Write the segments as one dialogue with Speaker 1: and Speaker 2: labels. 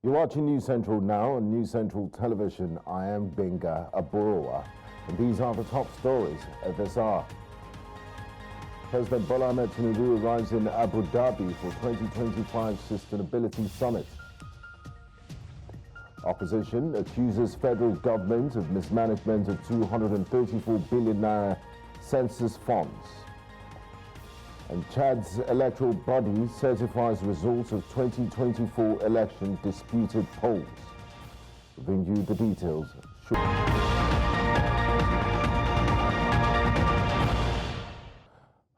Speaker 1: You're watching News Central now on News Central Television. I am Benga Aborowa, and these are the top stories at this hour. President Bola Ahmed Tinubu arrives in Abu Dhabi for 2025 Sustainability Summit. Opposition accuses federal government of mismanagement of 234 billion naira census funds. And Chad's electoral body certifies results of 2024 election disputed polls. We'll bring you the details shortly.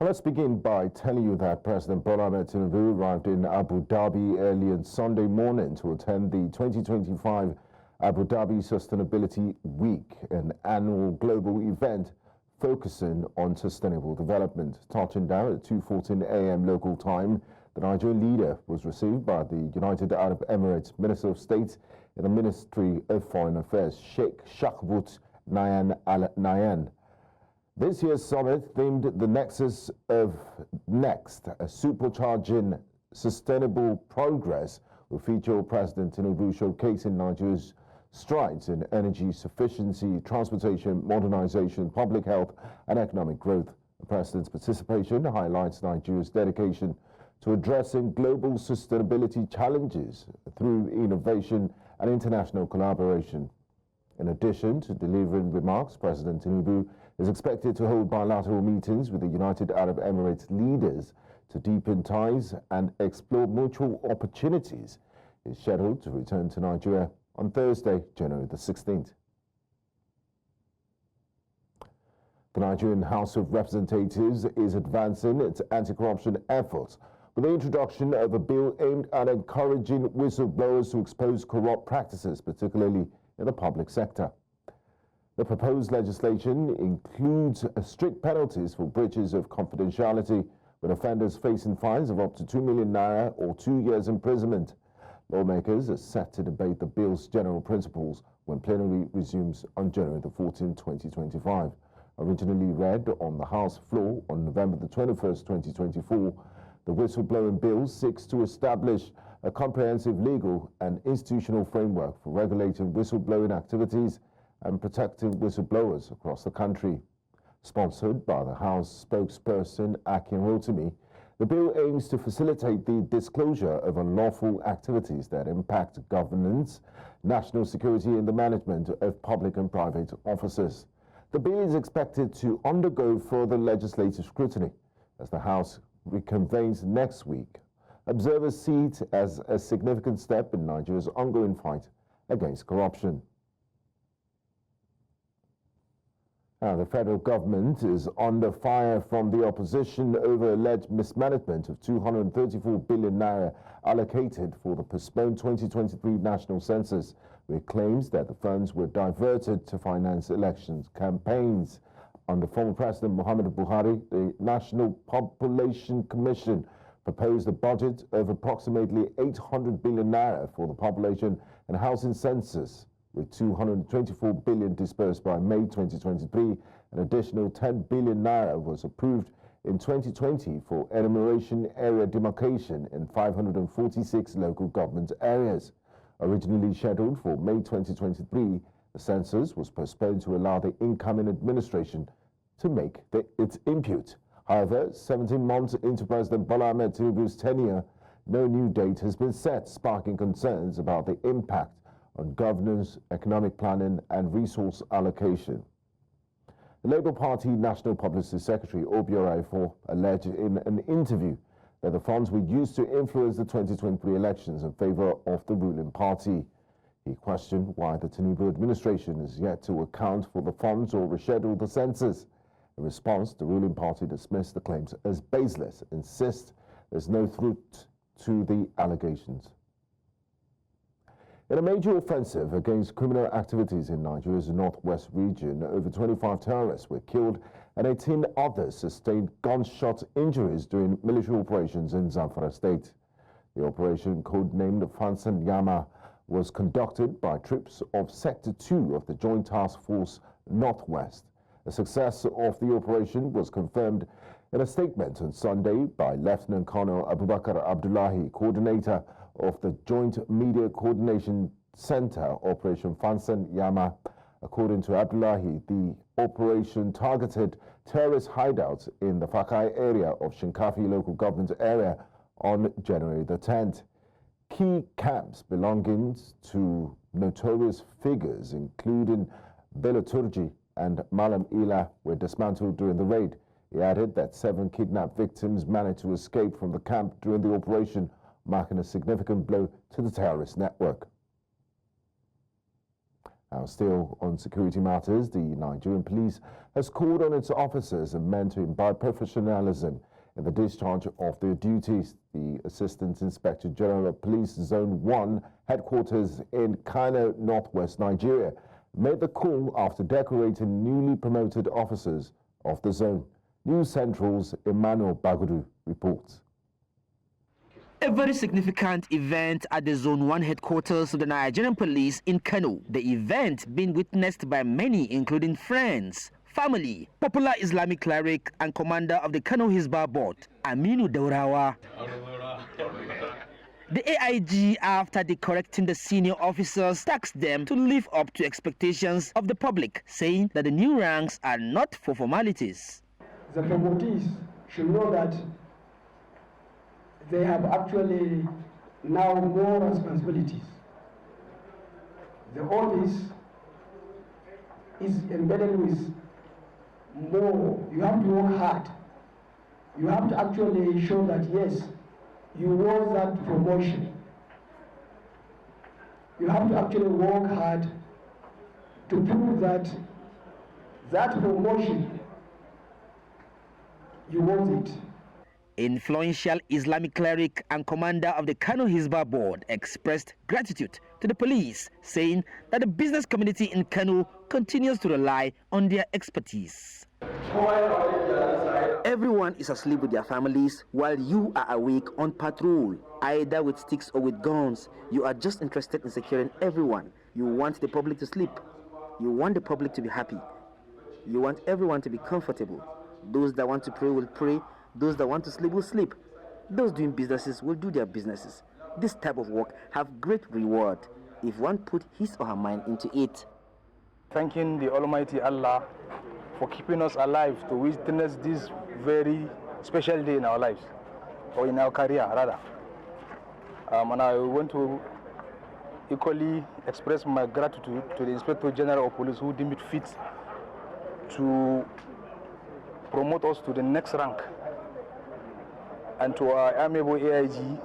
Speaker 1: Let's begin by telling you that President Bola Ahmed Tinubu arrived in Abu Dhabi early on Sunday morning to attend the 2025 Abu Dhabi Sustainability Week, an annual global event focusing on sustainable development. Touching down at 2:14 a.m. local time, the Nigerian leader was received by the United Arab Emirates Minister of State in the Ministry of Foreign Affairs, Sheikh Shakbut Nayan Al Nayan. This year's summit, themed The Nexus of Next, supercharging sustainable progress, will feature President Tinubu showcasing Nigeria's strides in energy sufficiency, transportation, modernization, public health, and economic growth. The President's participation highlights Nigeria's dedication to addressing global sustainability challenges through innovation and international collaboration. In addition to delivering remarks, President Tinubu is expected to hold bilateral meetings with the United Arab Emirates leaders to deepen ties and explore mutual opportunities. He is scheduled to return to Nigeria on Thursday, January the 16th. The Nigerian House of Representatives is advancing its anti-corruption efforts with the introduction of a bill aimed at encouraging whistleblowers to expose corrupt practices, particularly in the public sector. The proposed legislation includes strict penalties for breaches of confidentiality, with offenders facing fines of up to 2 million naira or 2 years imprisonment. Lawmakers are set to debate the bill's general principles when plenary resumes on January the 14th, 2025. Originally read on the House floor on November the 21st, 2024, the whistleblowing bill seeks to establish a comprehensive legal and institutional framework for regulating whistleblowing activities and protecting whistleblowers across the country. Sponsored by the House spokesperson Akin Rotimi, the bill aims to facilitate the disclosure of unlawful activities that impact governance, national security, and the management of public and private offices. The bill is expected to undergo further legislative scrutiny as the House reconvenes next week. Observers see it as a significant step in Nigeria's ongoing fight against corruption. Now, the federal government is under fire from the opposition over alleged mismanagement of 234 billion naira allocated for the postponed 2023 national census, with claims that the funds were diverted to finance elections campaigns. Under former President Muhammadu Buhari, the National Population Commission proposed a budget of approximately 800 billion naira for the population and housing census, with 224 billion disbursed by May 2023. An additional 10 billion naira was approved in 2020 for enumeration area demarcation in 546 local government areas. Originally scheduled for May 2023, the census was postponed to allow the incoming administration to make its input. However, 17 months into President Bola Ahmed Tinubu's tenure, no new date has been set, sparking concerns about the impact on governance, economic planning, and resource allocation. The Labour Party National Publicity Secretary Obi Oraifo alleged in an interview that the funds were used to influence the 2023 elections in favour of the ruling party. He questioned why the Tinubu administration is yet to account for the funds or reschedule the census. In response, the ruling party dismissed the claims as baseless, insist there's no truth to the allegations. In a major offensive against criminal activities in Nigeria's northwest region, over 25 terrorists were killed and 18 others sustained gunshot injuries during military operations in Zamfara State. The operation, codenamed Fansan Yama, was conducted by troops of Sector 2 of the Joint Task Force Northwest. The success of the operation was confirmed in a statement on Sunday by Lieutenant Colonel Abubakar Abdullahi, coordinator of the Joint Media Coordination Center, Operation Fansan Yama. According to Abdullahi, the operation targeted terrorist hideouts in the Fakai area of Shinkafi Local Government Area on January the 10th. Key camps belonging to notorious figures, including Bela Turji and Malam Ila, were dismantled during the raid. He added that 7 kidnapped victims managed to escape from the camp during the operation, marking a significant blow to the terrorist network. Now, still on security matters, the Nigerian police has called on its officers and men to imbibe professionalism in the discharge of their duties. The Assistant Inspector General of Police Zone 1, headquarters in Kano, northwest Nigeria, made the call after decorating newly promoted officers of the zone. News Central's Emmanuel Bagudu reports.
Speaker 2: A very significant event at the Zone 1 headquarters of the Nigerian police in Kano. The event being witnessed by many, including friends, family, popular Islamic cleric and commander of the Kano Hizbah Board, Aminu Daurawa. The AIG, after decorrecting the senior officers, tasked them to live up to expectations of the public, saying that the new ranks are not for formalities.
Speaker 3: The promotees should know that they have actually now more responsibilities. The office is embedded with more. You have to work hard. You have to actually show that, yes, you want that promotion. You have to actually work hard to prove that that promotion, you want it.
Speaker 2: Influential Islamic cleric and commander of the Kano Hizbah Board expressed gratitude to the police, saying that the business community in Kano continues to rely on their expertise. Everyone is asleep with their families while you are awake on patrol, either with sticks or with guns. You are just interested in securing everyone. You want the public to sleep. You want the public to be happy. You want everyone to be comfortable. Those that want to pray will pray. Those that want to sleep will sleep. Those doing businesses will do their businesses. This type of work have great reward if one put his or her mind into it.
Speaker 4: Thanking the Almighty Allah for keeping us alive to witness this very special day in our lives, or in our career rather. And I want to equally express my gratitude to the Inspector General of Police who deemed it fit to promote us to the next rank, and to our amiable AIG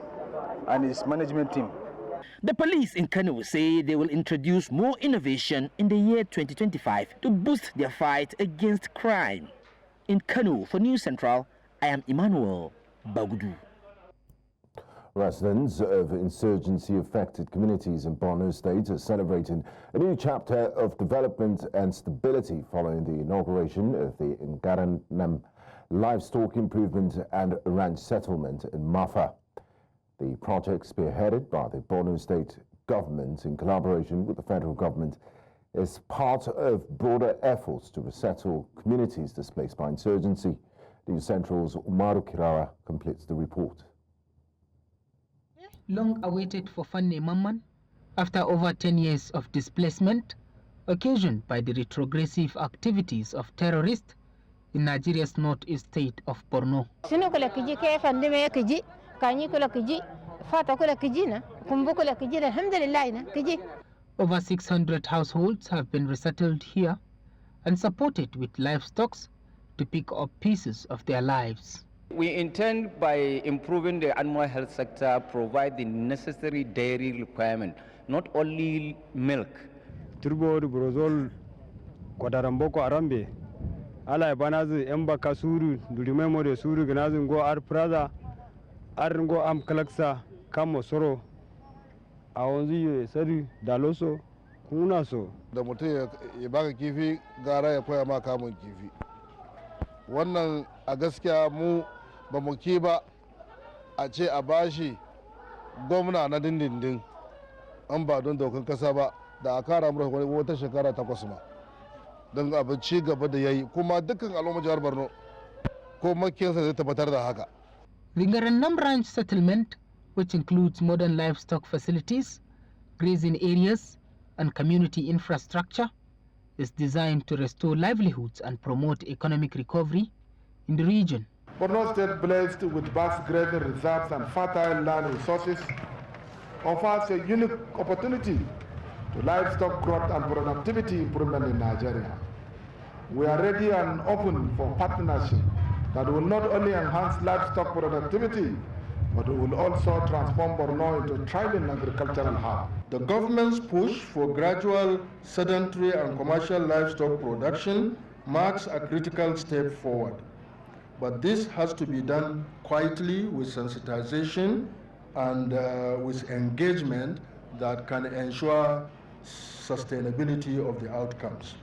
Speaker 4: and his management team.
Speaker 2: The police in Kano say they will introduce more innovation in the year 2025 to boost their fight against crime. In Kano, for News Central, I am Emmanuel Bagudu.
Speaker 1: Residents of insurgency-affected communities in Borno State are celebrating a new chapter of development and stability following the inauguration of the Ngaranam Livestock Improvement and Ranch Settlement in Mafa. The project, spearheaded by the Borno State government in collaboration with the federal government, is part of broader efforts to resettle communities displaced by insurgency. News Central's Umaru Kirara completes the report.
Speaker 5: Long awaited for Fanny Mamman, after over 10 years of displacement occasioned by the retrogressive activities of terrorists in Nigeria's northeast state of Borno. Over 600 households have been resettled here and supported with livestock to pick up pieces of their lives.
Speaker 6: We intend, by improving the animal health sector, provide the necessary dairy requirement, not only milk.
Speaker 4: Turbo brozol kwadaramboko arambe ala banazu embaka suru dulimemo de suru gnazu go ar praza ar go am kalaksa kamo soro awonzu sari daloso kuna so
Speaker 7: da mutum ya baka kifi gara ya koya ma kamun kifi. Wannan a gaskiya mu ba mu ki ba a ce a bashi gwamna na dindindin an ba don dokan kasa ba, da a kara mura wata shekara 8 ma don abin ci gaba da yayi, kuma dukkan al'ummar jihar Borno ko makiyansa zai tabbatar da haka.
Speaker 5: The Ngaranam Ranch settlement which includes modern livestock facilities, grazing areas, and community infrastructure, is designed to restore livelihoods and promote economic recovery in the region.
Speaker 8: Borno State, blessed with vast grazing reserves and fertile land resources, offers a unique opportunity to livestock growth and productivity improvement in Nigeria. We are ready and open for partnership that will not only enhance livestock productivity, but will also transform Borno into a thriving agricultural hub.
Speaker 7: The government's push for gradual sedentary and commercial livestock production marks a critical step forward. But this has to be done quietly with sensitization and with engagement that can ensure sustainability of the outcomes.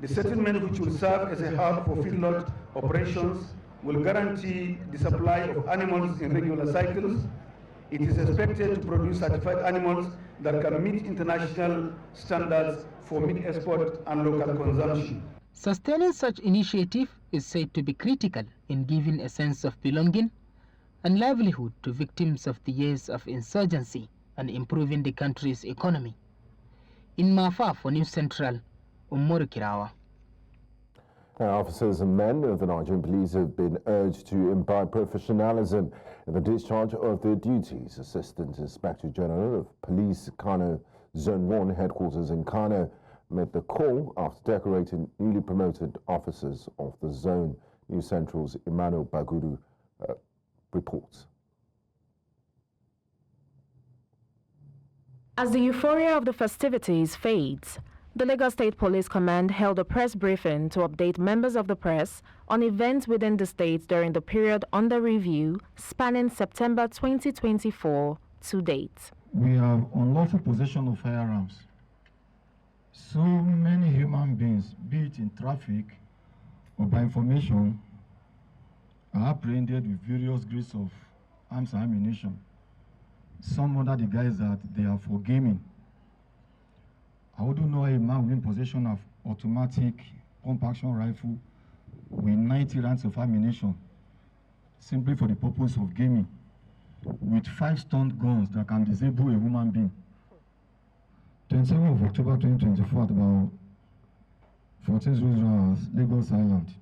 Speaker 9: The settlement, which will serve as a hub for feedlot operations, will guarantee the supply of animals in regular cycles. It is expected to produce certified animals that can meet international standards for meat export and local consumption.
Speaker 5: Sustaining such initiative is said to be critical in giving a sense of belonging and livelihood to victims of the years of insurgency and improving the country's economy. In Mafa for News Central, Umaru Kirawa.
Speaker 1: Officers and men of the Nigerian police have been urged to imbibe professionalism in the discharge of their duties. Assistant Inspector General of Police, Kano Zone 1 headquarters in Kano, made the call after decorating newly promoted officers of the zone. News Central's Emmanuel Bagudu reports.
Speaker 10: As the euphoria of the festivities fades, the Lagos State Police Command held a press briefing to update members of the press on events within the state during the period under review spanning September 2024 to date.
Speaker 11: We have unlawful possession of firearms. So many human beings, be it in traffic or by information, are apprehended with various grades of arms and ammunition. Some under the guise that they are for gaming. I wouldn't know a man in possession of automatic pump-action rifle with 90 rounds of ammunition simply for the purpose of gaming with 5 stunt guns that can disable a human being. 27th of October 2024 at about 14:00 hours, Lagos Island.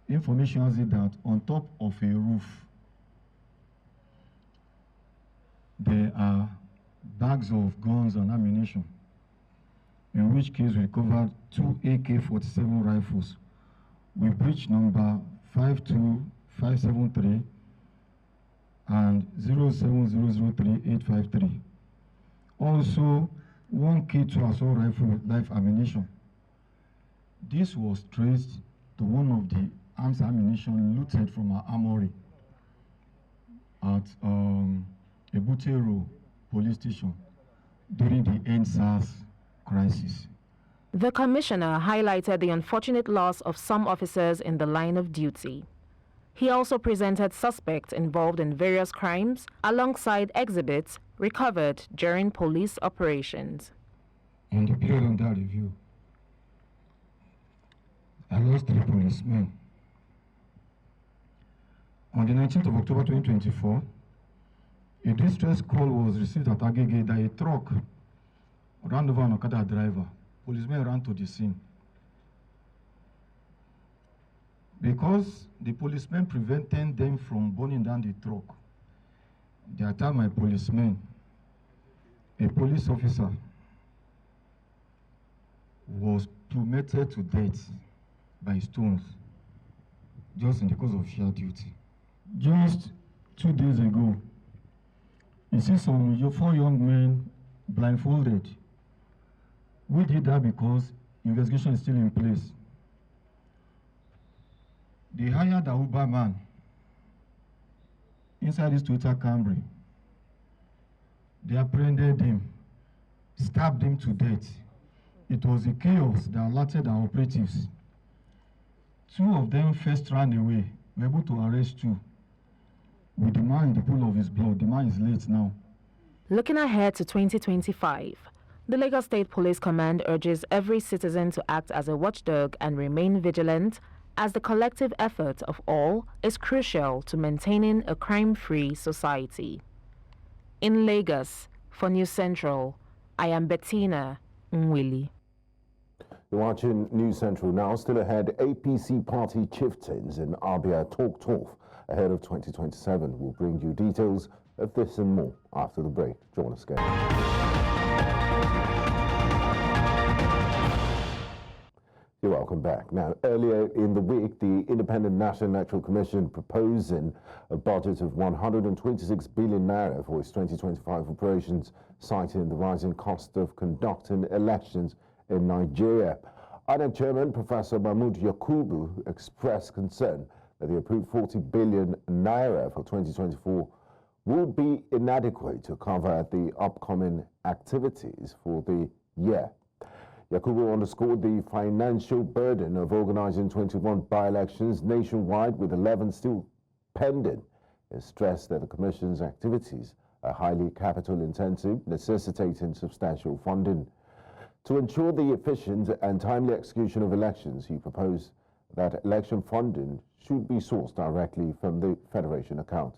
Speaker 11: Information has it that on top of a roof there are bags of guns and ammunition, in which case we recovered 2 AK-47 rifles with breach number 52573 and 07003-853. Also, 1 K2 assault rifle with live ammunition. This was traced to one of the arms and ammunition looted from our armory at Ebutero police station during the EndSARS crisis.
Speaker 10: The commissioner highlighted the unfortunate loss of some officers in the line of duty. He also presented suspects involved in various crimes alongside exhibits recovered during police operations.
Speaker 11: In the period under review, I lost 3 policemen. On the 19th of October 2024, a distress call was received at Agege that a truck ran over an Okada driver. Policemen ran to the scene. Because the policemen prevented them from burning down the truck, they attacked my policemen. A police officer was plummeted to death by stones just in the course of sheer duty. Just 2 days ago, you see some 4 young men blindfolded. We did that because investigation is still in place. They hired a Uber man inside this Toyota Camry. They apprehended him, stabbed him to death. It was a chaos that alerted our operatives. 2 of them first ran away. We were able to arrest 2. With the man in the pool of his blood, the man is late now.
Speaker 10: Looking ahead to 2025, the Lagos State Police Command urges every citizen to act as a watchdog and remain vigilant, as the collective effort of all is crucial to maintaining a crime-free society. In Lagos, for News Central, I am Bettina Nwili.
Speaker 1: You're watching News Central now. Still ahead, APC party chieftains in Abia talk tough ahead of 2027. We'll bring you details of this and more after the break. Join us again. You're welcome back. Now, earlier in the week, the Independent National Electoral Commission proposing a budget of 126 billion naira for its 2025 operations, citing the rising cost of conducting elections in Nigeria. INEC Chairman Professor Mahmood Yakubu expressed concern that the approved 40 billion naira for 2024 would be inadequate to cover the upcoming activities for the year. Yakubu underscored the financial burden of organizing 21 by-elections nationwide, with 11 still pending, and stressed that the Commission's activities are highly capital-intensive, necessitating substantial funding. To ensure the efficient and timely execution of elections, he proposed that election funding should be sourced directly from the Federation account.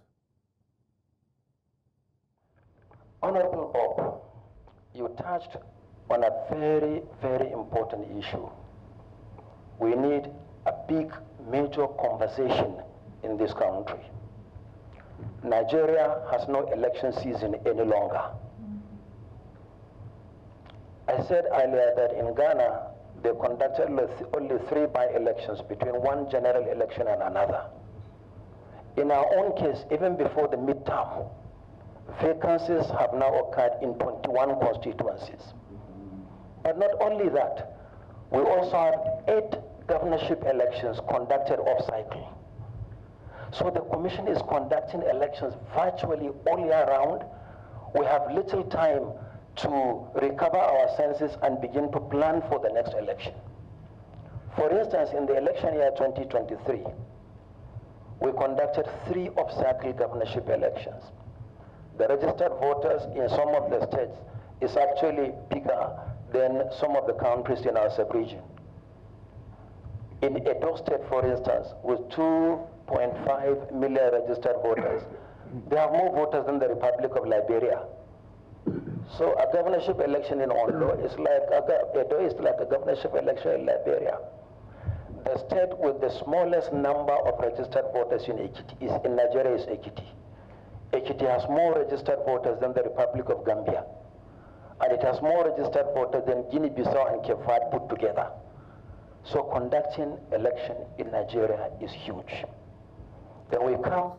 Speaker 12: Honorable Bob, you touched on a very, very important issue. We need a big, major conversation in this country. Nigeria has no election season any longer. I said earlier that in Ghana, they conducted only 3 by-elections between one general election and another. In our own case, even before the midterm, vacancies have now occurred in 21 constituencies. But not only that, we also have 8 governorship elections conducted off-cycle. So the Commission is conducting elections virtually all year round. We have little time to recover our senses and begin to plan for the next election. For instance, in the election year 2023, we conducted 3 off-cycle governorship elections. The registered voters in some of the states is actually bigger than some of the countries in our sub-region. In Edo State, for instance, with 2.5 million registered voters, they have more voters than the Republic of Liberia. So a governorship election in Ondo is like Edo is like a governorship election in Liberia. The state with the smallest number of registered voters in Nigeria is Ekiti. Ekiti has more registered voters than the Republic of Gambia. And it has more registered voters than Guinea-Bissau and Cape Verde put together. So conducting election in Nigeria is huge. Then we come.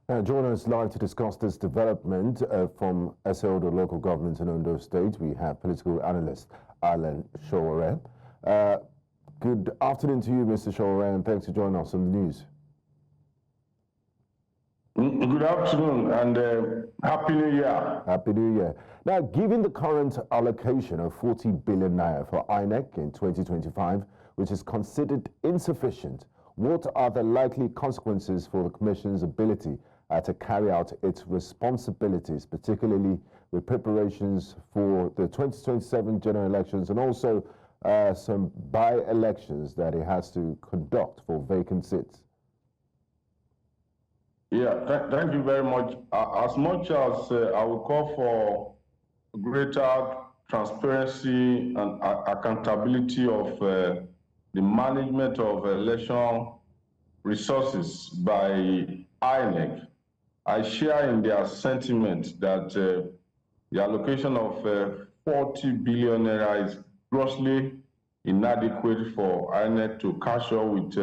Speaker 1: Now, joining us live to discuss this development from Isiodum Local Government in Ondo State, we have political analyst Alan Cholera. Good afternoon to you, Mr. Cholera, and thanks for joining us on the news.
Speaker 13: Good afternoon and Happy New Year.
Speaker 1: Happy New Year. Now, given the current allocation of 40 billion naira for INEC in 2025, which is considered insufficient, what are the likely consequences for the Commission's ability to carry out its responsibilities, particularly with preparations for the 2027 general elections and also some by-elections that it has to conduct for vacant seats?
Speaker 13: Yeah, thank you very much. As much as I will call for greater transparency and accountability of the management of election resources by INEC, I share in their sentiment that the allocation of 40 billion naira is grossly inadequate for INEC to catch up with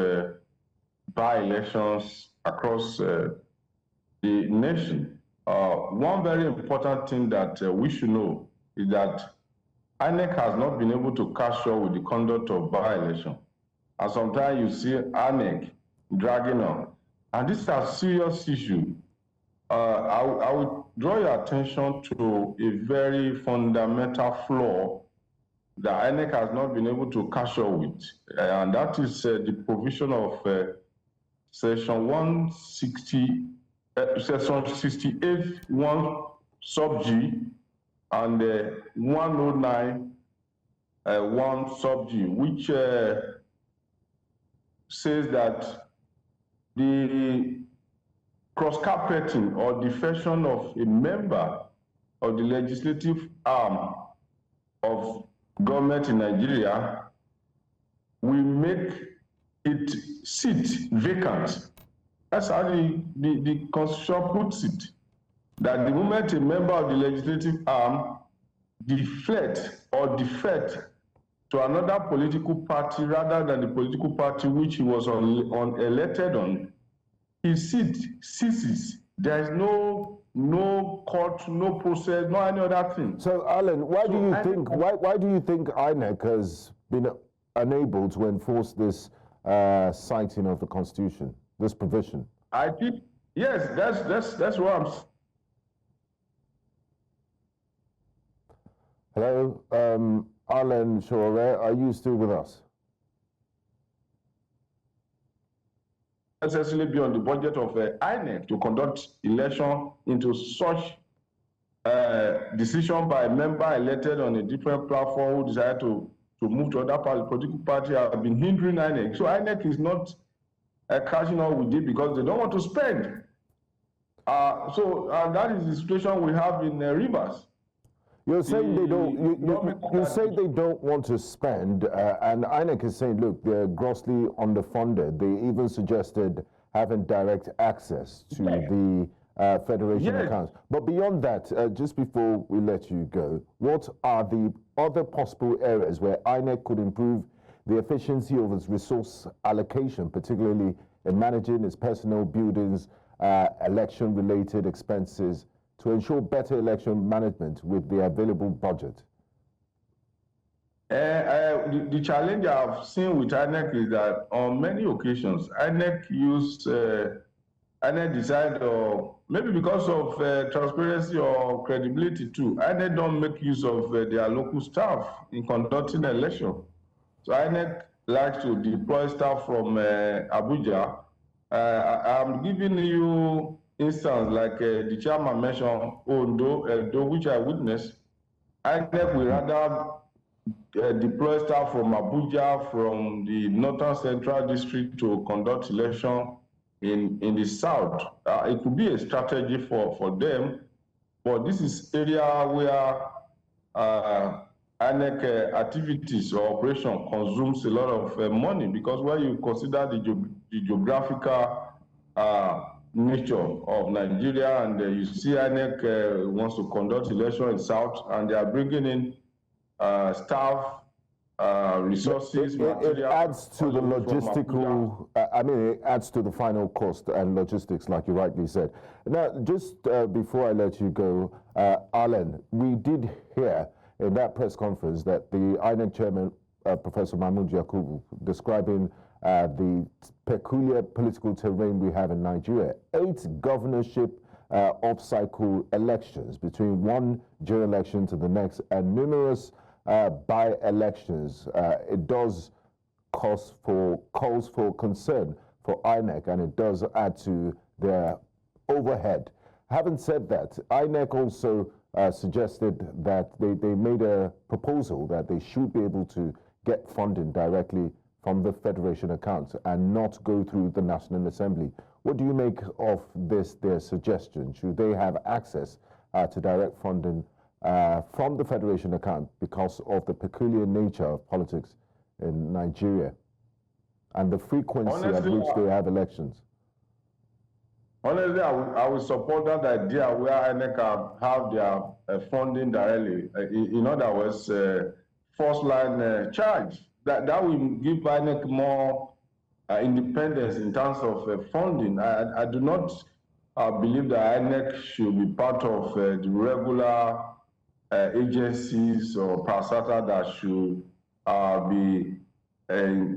Speaker 13: by-elections across the nation. One very important thing that we should know is that INEC has not been able to catch up with the conduct of by-election. And sometimes you see INEC dragging on. And this is a serious issue. I will draw your attention to a very fundamental flaw that INEC has not been able to catch up with. And that is the provision of Section 160, Section 68, 1 sub G, and 109, 1 sub G, which says that the cross-carpeting or defection of a member of the legislative arm of government in Nigeria will make its seat vacant. That's how the Constitution puts it. That the moment a member of the legislative arm deflect or defect to another political party rather than the political party which he was elected on, his seat ceases. There is no court, no process, no any other thing.
Speaker 1: So, Alan, why do you think INEC has been unable to enforce this citing of the Constitution, this provision?
Speaker 13: I think yes, that's what I'm.
Speaker 1: Hello, Alan Cholera, are you still with us?
Speaker 13: Necessarily be on the budget of INEC to conduct election into such decision by a member elected on a different platform who decided to move to other political party have been hindering INEC. So INEC is not catching up with it because they don't want to spend. So that is the situation we have in Rivers.
Speaker 1: You're saying they don't. You say they don't want to spend, and INEC is saying, look, they're grossly underfunded. They even suggested having direct access to the federation accounts. But beyond that, just before we let you go, what are the other possible areas where INEC could improve the efficiency of its resource allocation, particularly in managing its personnel, buildings, election-related expenses, to ensure better election management with the available budget?
Speaker 13: The challenge I've seen with INEC is that on many occasions, INEC decided, or maybe because of transparency or credibility too, INEC don't make use of their local staff in conducting an election. So INEC likes to deploy staff from Abuja. I'm giving you instance like the chairman mentioned, Ondo, which I witnessed. INEC will rather deploy staff from Abuja, from the Northern Central District to conduct election in the South. It could be a strategy for them, but this is area where INEC activities or operation consumes a lot of money, because when you consider the geographical nature of Nigeria, and you see INEC wants to conduct election in South, and they are bringing in staff, resources,
Speaker 1: it adds to the logistical, it adds to the final cost and logistics, like you rightly said. Now, just before I let you go, Alan, we did hear in that press conference that the INEC chairman, Professor Mahmoud Yakubu, describing the peculiar political terrain we have in Nigeria, 8 governorship off-cycle elections between one general election to the next, and numerous by-elections. It does calls for concern for INEC, and it does add to their overhead. Having said that, INEC also suggested that they made a proposal that they should be able to get funding directly from the Federation accounts and not go through the National Assembly. What do you make of their suggestion? Should they have access to direct funding from the Federation account because of the peculiar nature of politics in Nigeria and the frequency at which they have elections?
Speaker 13: Honestly, I would support that idea where INEC have their funding directly. In other words, first line charge. That will give INEC more independence in terms of funding. I do not believe that INEC should be part of the regular agencies or parastatal that should be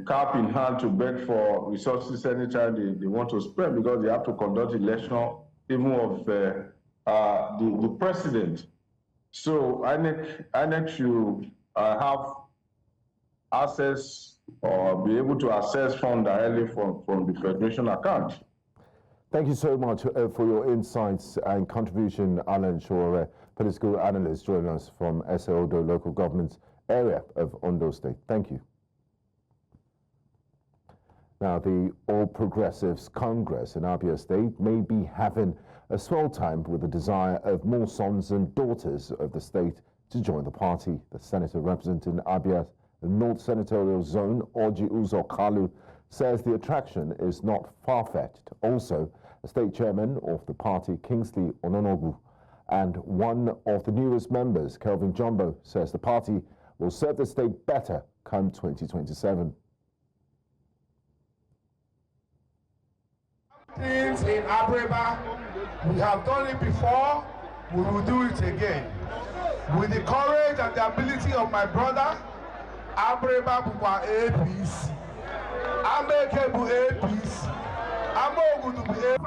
Speaker 13: cap in hand to beg for resources anytime they want to spend, because they have to conduct election even of the president. So INEC should have access or be able to access funds directly from the Federation account.
Speaker 1: Thank you so much for your insights and contribution, Alan Cholera, political analyst, joining us from Isiodum Local Government Area of Ondo State. Thank you. Now, the All Progressives Congress in Abia State may be having a swell time with the desire of more sons and daughters of the state to join the party. The senator representing Abia's North Senatorial Zone, Orji Uzo Kalu, says the attraction is not far-fetched. Also, the state chairman of the party, Kingsley Ononogu, and one of the newest members, Kelvin Jumbo, says the party will serve the state better come 2027.
Speaker 8: Things in Abreba, we have done it before, we will do it again. With the courage and the ability of my brother, Abreba Bukwa APC, Ameke Bu APC, Amogu Bu APC.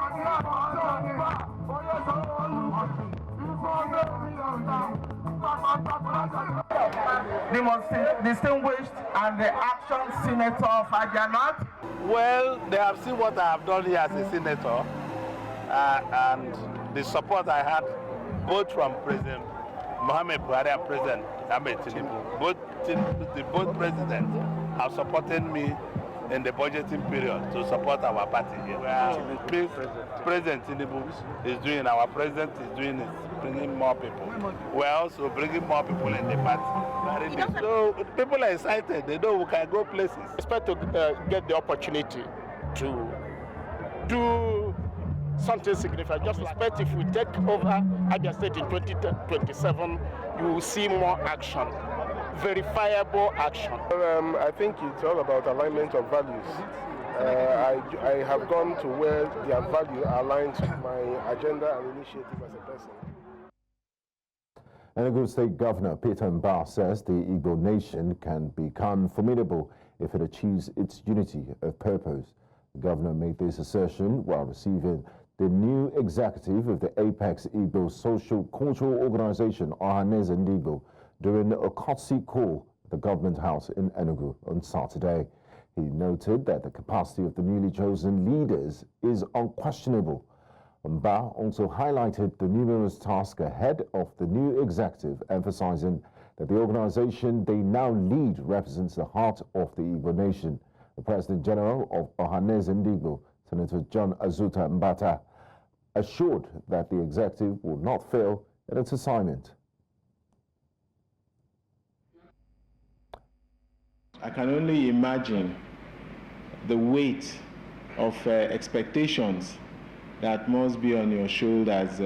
Speaker 14: The most distinguished and the action senator of Ajanat.
Speaker 15: Well, they have seen what I have done here as a senator, and the support I had both from President Mohamed Buhari and President Ahmed Tinubu. Both presidents have supported me in the budgeting period to support our party here. President Tinubu is doing, our president is doing, is bringing more people. We're also bringing more people in the party. So people are excited. They know we can go places.
Speaker 16: I expect to get the opportunity to do something significant. Just expect if we take over Abia State in 2027, you will see more action, verifiable action.
Speaker 17: I think it's all about alignment of values. I have gone to where their value aligns with my agenda and initiative as a person.
Speaker 1: Enugu State Governor Peter Mbah says the Igbo nation can become formidable if it achieves its unity of purpose. The governor made this assertion while receiving the new executive of the Apex Igbo Social Cultural Organization, Ohaneze Ndigbo, during a courtesy call at the Government House in Enugu on Saturday. He noted that the capacity of the newly chosen leaders is unquestionable. Mbah also highlighted the numerous tasks ahead of the new executive, emphasizing that the organization they now lead represents the heart of the Igbo nation. The President General of Ohaneze Ndigbo, Senator John Azuta Mbata, assured that the executive will not fail in its assignment.
Speaker 18: I can only imagine the weight of expectations that must be on your shoulders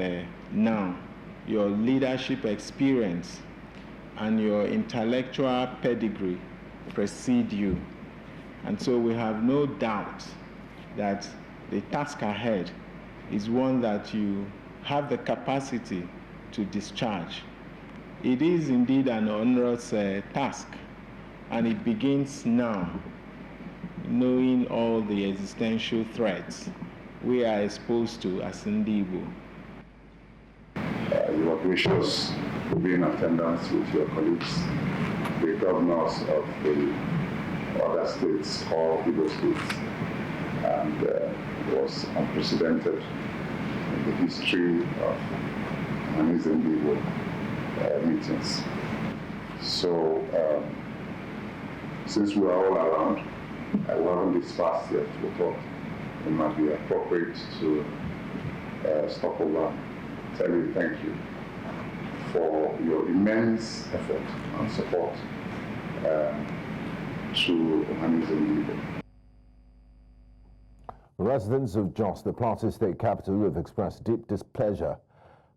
Speaker 18: now. Your leadership experience and your intellectual pedigree precede you. And so we have no doubt that the task ahead is one that you have the capacity to discharge. It is indeed an onerous task, and it begins now, knowing all the existential threats we are exposed to as Ndigbo.
Speaker 19: You are gracious to be in attendance with your colleagues, the governors of the other states, all Igbo states, and it was unprecedented in the history of Ohaneze Ndigbo meetings. So, since we are all around, we haven't dispersed yet, we thought it might be appropriate to stop over, tell you thank you for your immense effort and support to Ohaneze Ndigbo.
Speaker 1: Residents of Jos, the Plateau State capital, have expressed deep displeasure,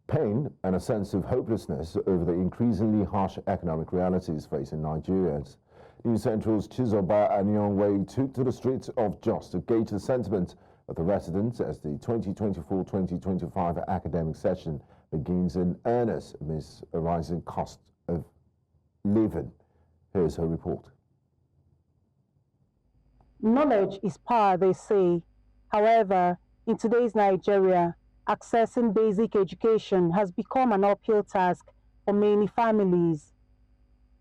Speaker 1: pain and a sense of hopelessness over the increasingly harsh economic realities facing Nigerians. News Central's Chizoba Anyonwe took to the streets of Jos to gauge the sentiment of the residents as the 2024-2025 academic session begins in earnest amidst a rising cost of living. Here's her report.
Speaker 20: Knowledge is power, they say. However, in today's Nigeria, accessing basic education has become an uphill task for many families.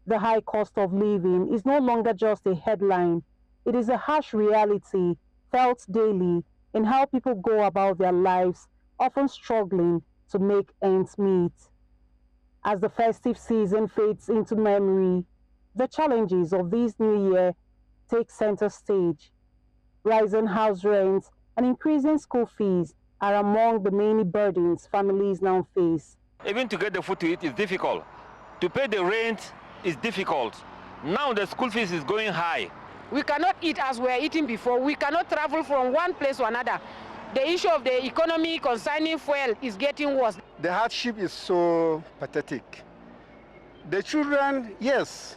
Speaker 20: The high cost of living is no longer just a headline. It is a harsh reality felt daily in how people go about their lives, often struggling to make ends meet. As the festive season fades into memory, the challenges of this new year take center stage. Rising house rents and increasing school fees are among the many burdens families now face.
Speaker 21: Even to get the food to eat is difficult. To pay the rent is difficult. Now the school fees is going high.
Speaker 22: We cannot eat as we were eating before. We cannot travel from one place to another. The issue of the economy concerning fuel is getting worse.
Speaker 23: The hardship is so pathetic. The children, yes,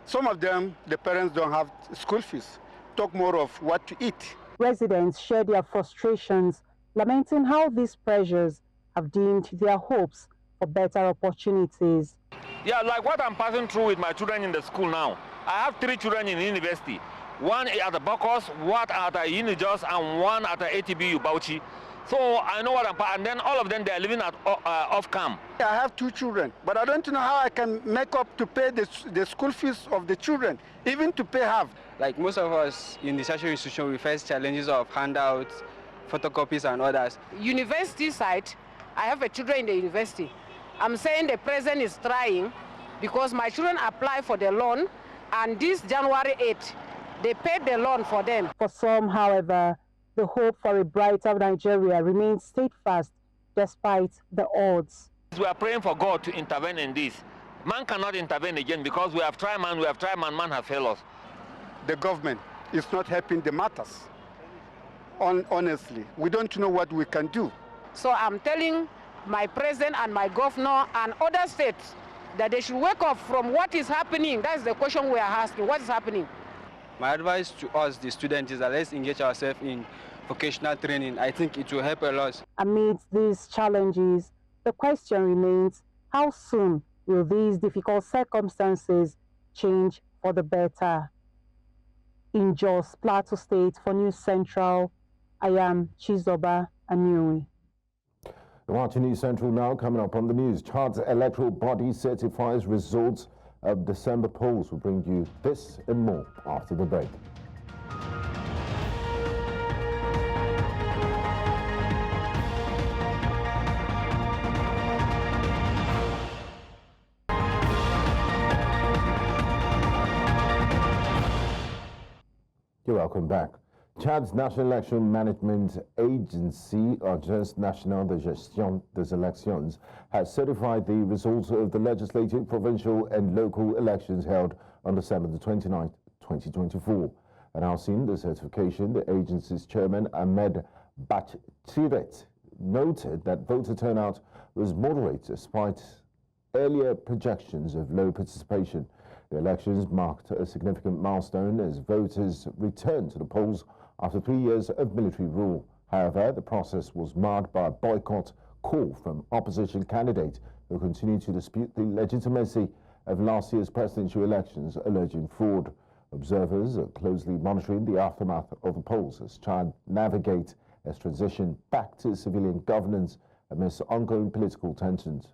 Speaker 23: some of them, the parents don't have school fees. Talk more of what to eat.
Speaker 20: Residents share their frustrations, lamenting how these pressures have dimmed their hopes for better opportunities.
Speaker 21: Yeah, like what I'm passing through with my children in the school now. I have 3 children in university. One at the Bokos, one at the Unijos, and one at the ATBU Bauchi. So I know what and then all of them, they are living at off-cam.
Speaker 23: I have 2 children, but I don't know how I can make up to pay the school fees of the children, even to pay half.
Speaker 24: Like most of us in the tertiary institution, we face challenges of handouts, photocopies, and others.
Speaker 22: University side, I have a children in the university. I'm saying the president is trying because my children apply for the loan, and this January 8th, they paid the loan for them.
Speaker 20: For some, however, the hope for a brighter Nigeria remains steadfast despite the odds.
Speaker 21: We are praying for God to intervene in this. Man cannot intervene again because we have tried, man has failed us.
Speaker 23: The government is not helping the matters. Honestly, we don't know what we can do.
Speaker 22: So I'm telling my president and my governor and other states that they should wake up from what is happening. That's the question we are asking. What is happening?
Speaker 24: My advice to us, the students, is that let's engage ourselves in vocational training. I think it will help a lot.
Speaker 20: Amidst these challenges, the question remains, how soon will these difficult circumstances change for the better? In Jos, Plateau State, for News Central, I am Chizoba Aniwi.
Speaker 1: Watching News Central now, coming up on the news. Chad's electoral body certifies results of December polls. We'll bring you this and more after the break. You're welcome back. Chad's National Election Management Agency, Agence Nationale de Gestion des Elections, has certified the results of the legislative, provincial and local elections held on December the 29th, 2024. Announcing the certification, the agency's chairman, Ahmed Bachiret, noted that voter turnout was moderate despite earlier projections of low participation. The elections marked a significant milestone as voters returned to the polls after 3 years of military rule. However, the process was marred by a boycott call from opposition candidates who continue to dispute the legitimacy of last year's presidential elections, alleging fraud. Observers are closely monitoring the aftermath of the polls as Chad navigates its transition back to civilian governance amidst ongoing political tensions.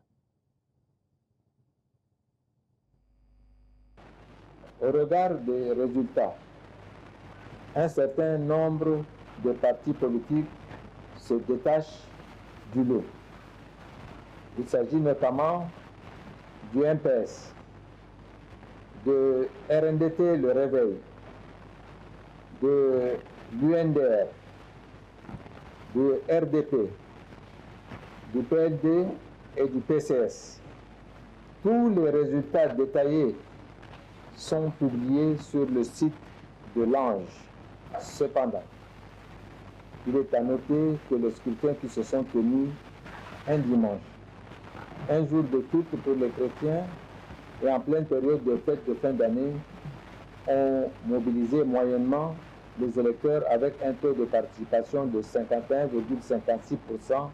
Speaker 25: Au regard des résultats, un certain nombre de partis politiques se détachent du lot. Il s'agit notamment du MPS, de RNDT Le Réveil, de l'UNDR, du RDP, du PLD et du PCS. Tous les résultats détaillés sont publiés sur le site de l'Ange. Cependant, il est à noter que les scrutins qui se sont tenus un dimanche, un jour de culte pour les chrétiens et en pleine période de fête de fin d'année, ont mobilisé moyennement les électeurs avec un taux de participation de 51,56%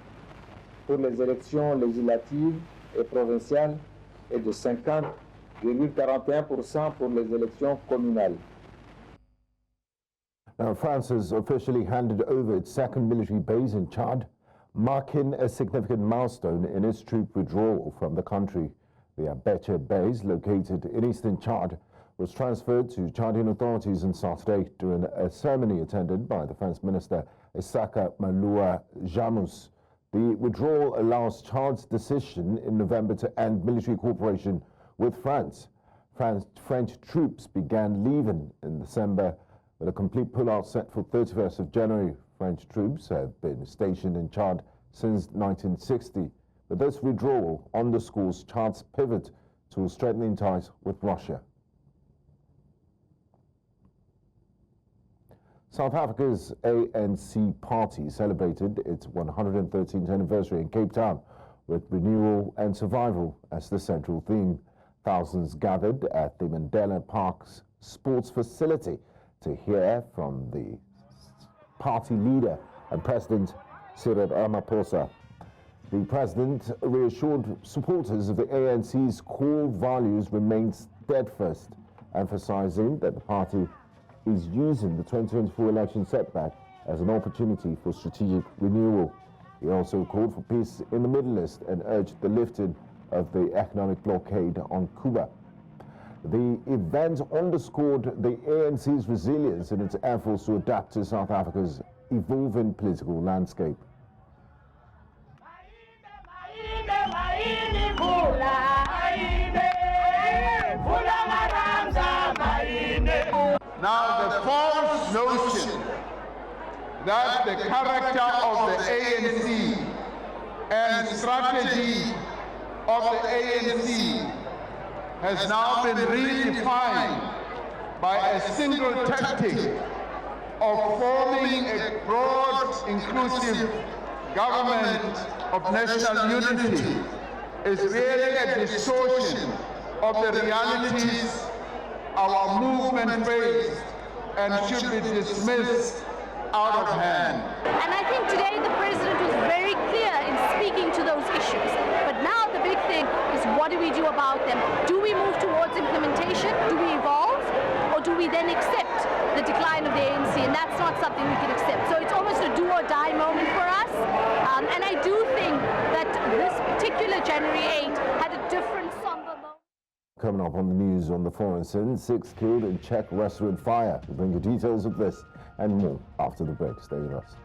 Speaker 25: pour les élections législatives et provinciales et de 50,41% pour les élections communales.
Speaker 1: Now, France has officially handed over its second military base in Chad, marking a significant milestone in its troop withdrawal from the country. The Abeche base, located in eastern Chad, was transferred to Chadian authorities on Saturday during a ceremony attended by the Defense Minister Isaka Maloua Jamus. The withdrawal allows Chad's decision in November to end military cooperation with France. French troops began leaving in December With a complete pullout set for 31st of January, French troops have been stationed in Chad since 1960. But this withdrawal underscores Chad's pivot to strengthening ties with Russia. South Africa's ANC party celebrated its 113th anniversary in Cape Town with renewal and survival as the central theme. Thousands gathered at the Mandela Park's sports facility to hear from the party leader and President Cyril Ramaphosa. The president reassured supporters of the ANC's core values remain steadfast, emphasizing that the party is using the 2024 election setback as an opportunity for strategic renewal. He also called for peace in the Middle East and urged the lifting of the economic blockade on Cuba. The event underscored the ANC's resilience in its efforts to adapt to South Africa's evolving political landscape.
Speaker 14: Now, the false notion that the character of the ANC and strategy of the ANC has now been redefined by a single tactic of forming a broad, inclusive government of national unity is really a distortion of the realities our movement faced and should be dismissed out of hand.
Speaker 2: And I think today the president was very clear in speaking to those issues. But now the big thing is, what do we do about them? Do we move towards implementation? Do we evolve? Or do we then accept the decline of the ANC? And that's not something we can accept. So it's almost a do or die moment for us. And I do think that this particular January 8 had a different somber moment.
Speaker 1: Coming up on the news on the foreign scene, 6 killed in Czech restaurant fire. We'll bring you details of this and more after the break. Stay with us.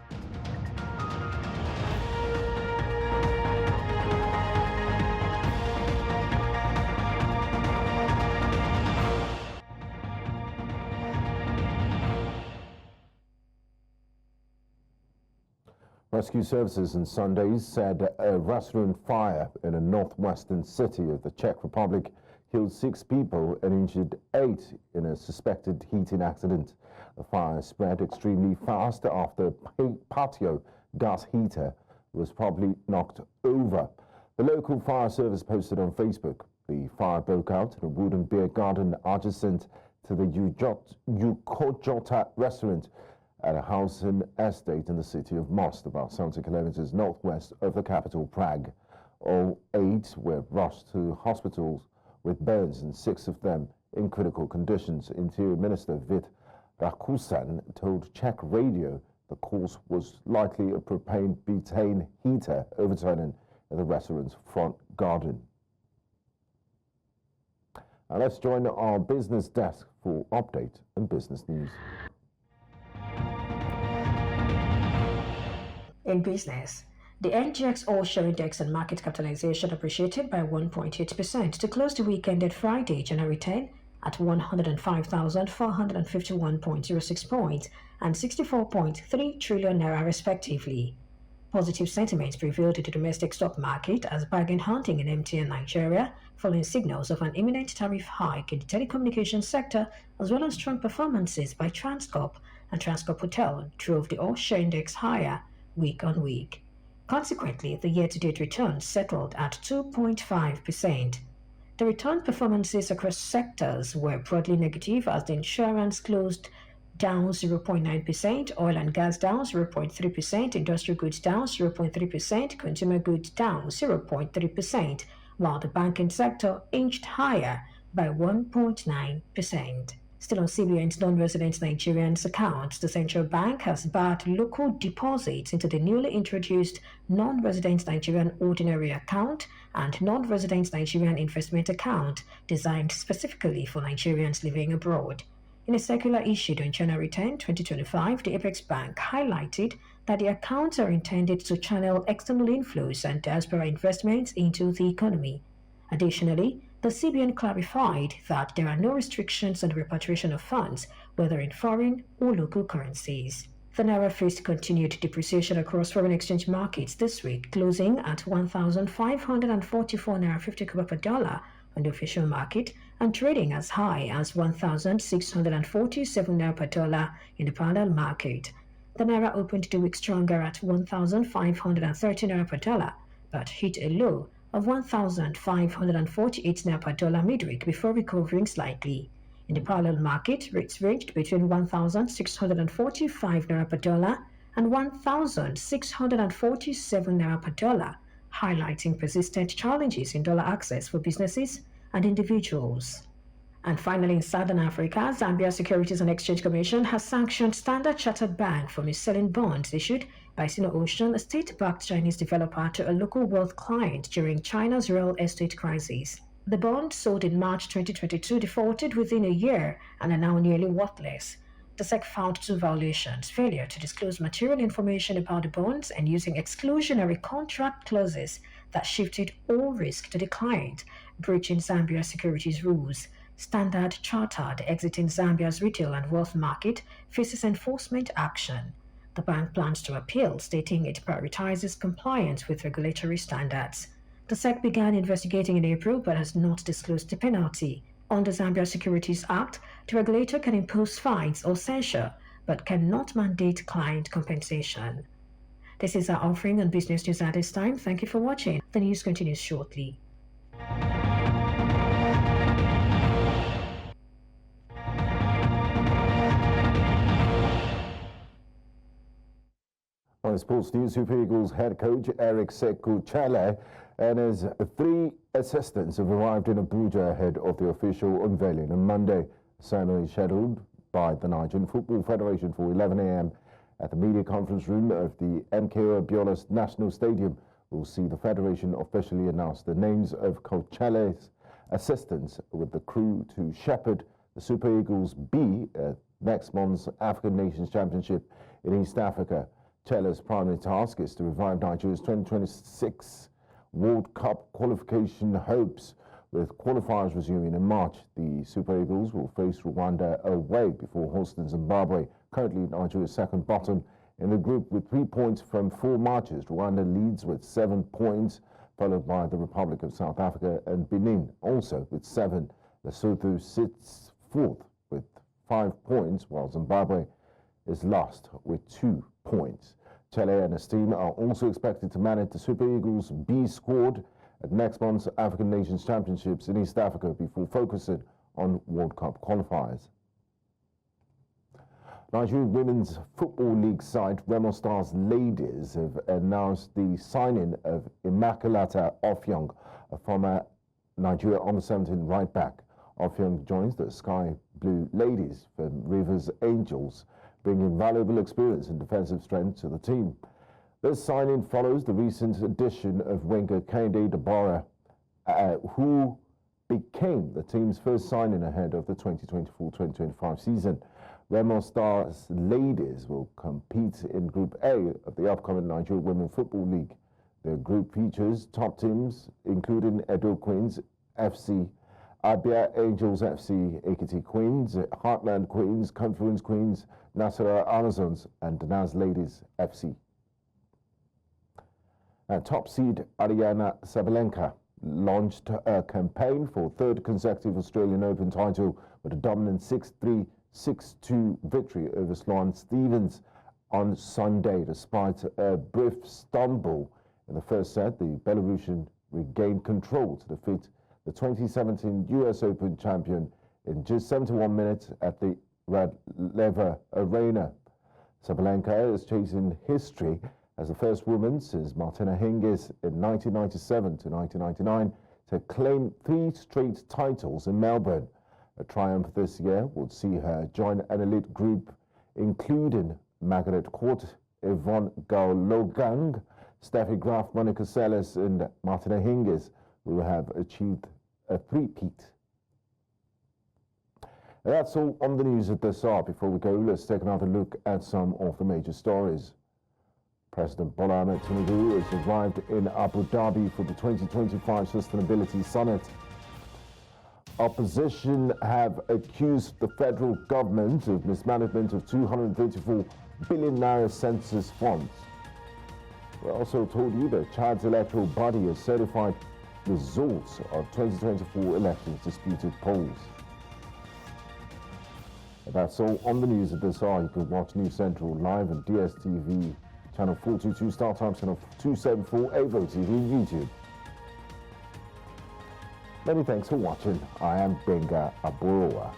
Speaker 1: Rescue services on Sunday said a restaurant fire in a northwestern city of the Czech Republic killed 6 people and injured 8 in a suspected heating accident. The fire spread extremely fast after a patio gas heater was probably knocked over. The local fire service posted on Facebook. The fire broke out in a wooden beer garden adjacent to the Gogo-Ogute restaurant at a house and estate in the city of Most, about 70 kilometers northwest of the capital, Prague. All 8 were rushed to hospitals with burns and 6 of them in critical conditions. Interior Minister Vít Rakusan told Czech radio the cause was likely a propane butane heater overturning in the restaurant's front garden. Now let's join our business desk for update and business news.
Speaker 3: In business, the NGX All-Share Index and market capitalization appreciated by 1.8% to close the week ended Friday, January 10, at 105,451.06 points and 64.3 trillion naira respectively. Positive sentiment prevailed in the domestic stock market as bargain hunting in MTN Nigeria, following signals of an imminent tariff hike in the telecommunications sector, as well as strong performances by Transcorp and Transcorp Hotel, drove the All-Share Index higher week on week. Consequently, the year-to-date return settled at 2.5%. The return performances across sectors were broadly negative as the insurance closed down 0.9%, oil and gas down 0.3%, industrial goods down 0.3%, consumer goods down 0.3%, while the banking sector inched higher by 1.9%. Still on CBN's non-resident Nigerians accounts, the central bank has barred local deposits into the newly introduced non-resident Nigerian ordinary account and non-resident Nigerian investment account designed specifically for Nigerians living abroad. In a circular issued on January 10, 2025, the Apex Bank highlighted that the accounts are intended to channel external inflows and diaspora investments into the economy. Additionally, The CBN clarified that there are no restrictions on the repatriation of funds, whether in foreign or local currencies. The Naira faced continued depreciation across foreign exchange markets this week, closing at 1,544 Naira 50 kobo per dollar on the official market and trading as high as 1,647 Naira per dollar in the parallel market. The Naira opened the week stronger at 1,530 Naira per dollar, but hit a low of 1,548 Naira per dollar midweek before recovering slightly. In the parallel market, rates ranged between 1,645 Naira per dollar and 1,647 Naira per dollar, highlighting persistent challenges in dollar access for businesses and individuals. And finally, in Southern Africa, Zambia Securities and Exchange Commission has sanctioned Standard Chartered Bank for mis-selling bonds issued by Sino-Ocean, a state-backed Chinese developer, to a local wealth client during China's real estate crisis. The bonds sold in March 2022 defaulted within a year and are now nearly worthless. The SEC found two violations: failure to disclose material information about the bonds and using exclusionary contract clauses that shifted all risk to the client, breaching Zambia securities rules. Standard Chartered, exiting Zambia's retail and wealth market, faces enforcement action. The bank plans to appeal, stating it prioritizes compliance with regulatory standards. The SEC began investigating in April but has not disclosed the penalty. Under Zambia Securities Act, the regulator can impose fines or censure but cannot mandate client compensation. This is our offering on Business News at this time. Thank you for watching. The news continues shortly.
Speaker 1: On sports news, Super Eagles head coach Eric Sekou Chale and his three assistants have arrived in Abuja ahead of the official unveiling on Monday. Ceremony scheduled by the Nigerian Football Federation for 11 a.m. at the media conference room of the MKO Abiola National Stadium. We'll see the Federation officially announce the names of Coach Chale's assistants with the crew to shepherd the Super Eagles B at next month's African Nations Championship in East Africa. Chale's primary task is to revive Nigeria's 2026 World Cup qualification hopes. With qualifiers resuming in March, the Super Eagles will face Rwanda away before hosting Zimbabwe, currently Nigeria's second bottom in the group with 3 points from 4 matches. Rwanda leads with 7 points, followed by the Republic of South Africa and Benin, also with 7. Lesotho sits fourth with 5 points, while Zimbabwe is last with 2 points. Chale and his team are also expected to manage the Super Eagles B squad at next month's African Nations Championships in East Africa before focusing on World Cup qualifiers. Nigerian Women's Football League side Remo Stars Ladies have announced the signing of Immaculata Offiong, a former Nigeria under-17 right back. Offiong joins the Sky Blue Ladies from Rivers Angels, bringing valuable experience and defensive strength to the team. This signing follows the recent addition of winger Kehinde Deborah, who became the team's first signing ahead of the 2024-2025 season. Remo Stars Ladies will compete in Group A of the upcoming Nigeria Women Football League. The group features top teams including Edo Queens FC, Abia Angels FC, Ekiti Queens, Heartland Queens, Confluence Queens, Nasarawa Amazons and Danaz Ladies FC. Top seed Ariana Sabalenka launched a campaign for third consecutive Australian Open title with a dominant 6-3, 6-2 victory over Sloane Stephens on Sunday. Despite a brief stumble in the first set, the Belarusian regained control to defeat the 2017 US Open champion in just 71 minutes at the Red Lever Arena. Sabalenka is chasing history as the first woman since Martina Hingis in 1997 to 1999 to claim 3 straight titles in Melbourne. A triumph this year would see her join an elite group including Margaret Court, Yvonne Gaulogang, Steffi Graf, Monica Seles and Martina Hingis, who have achieved a three-peat. That's all on the news at this hour. Before we go, let's take another look at some of the major stories. President Bola Ahmed Tinubu has arrived in Abu Dhabi for the 2025 Sustainability Summit. Opposition have accused the federal government of mismanagement of 234 billion naira census funds. We also told you that Chad's electoral body has certified results of 2024 elections disputed polls. That's all on the news at this hour. You can watch News Central live on DSTV, channel 422, Star Times, channel 274, Avo TV, and YouTube. Many thanks for watching. I am Benga Aboroa.